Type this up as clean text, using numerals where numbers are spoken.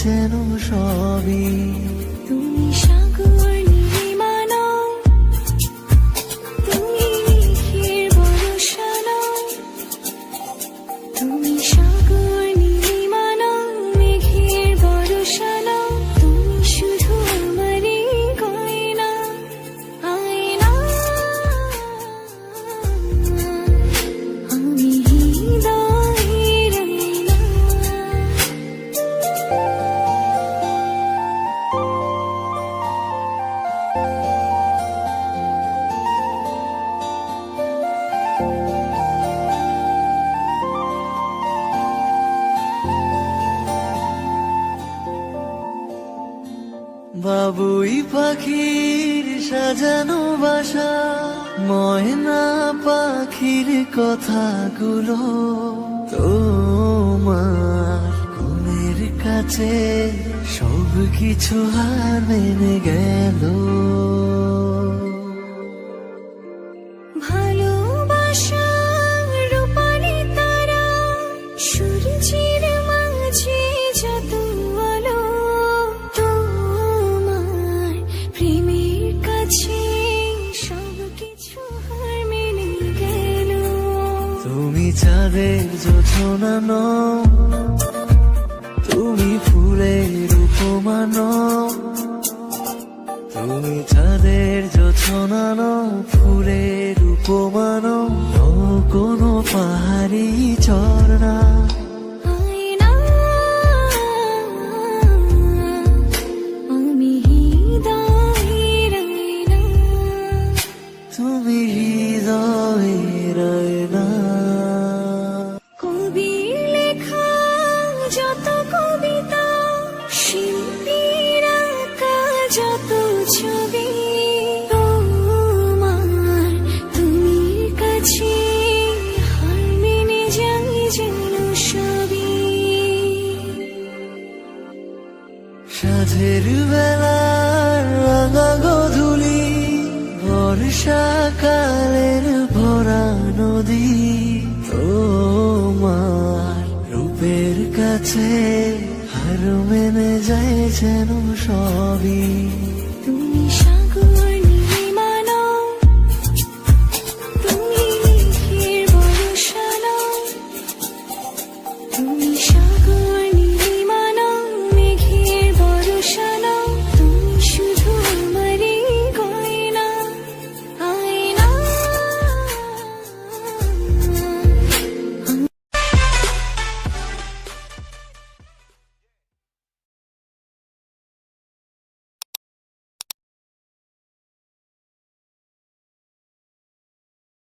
যেন সবই। তুমি সাগর নীলিমা নও, তুমি মেঘের বর্ষা নও। তুমি সাগর নীলিমা নও, মেঘের বর্ষা নও। তুমি শুধু আমারই গয়না, আয়না। আমি হৃদয়ের আয়না। বাবুই পাখির সাজানো বাসা, ময়না পাখির কথাগুলো তোমার মনের কাছে সব কিছু হার মেনে গেল। ভালোবাসা রূপালি তারা, সূর্যের মাঝে যত আলো। তোমার প্রেমের কাছে সব কিছু হার মেনে গেল। তুমি চাঁদের জোছনা নও, তুমি ফুলের উপমা নও। তুমি চাঁদের জোছনা নও, ফুলের উপমা নও। নও কোনো পাহাড়ি ঝর্ণা, আয়না। আমি হৃদয়ের আয়না। তুমি হৃদয়ের আয়না। কবির লেখা যত কবিতা, শিল্পীর আঁকা যত ছবি। তোমার তুমি কাছে হার মেনে যাই যেন সবই। সাঁঝের বেলার রাঙা গধূলি, বর্ষাকালের ভরা নদী। তোমার রূপের কাছে হার মেনে যায় যেন সবই।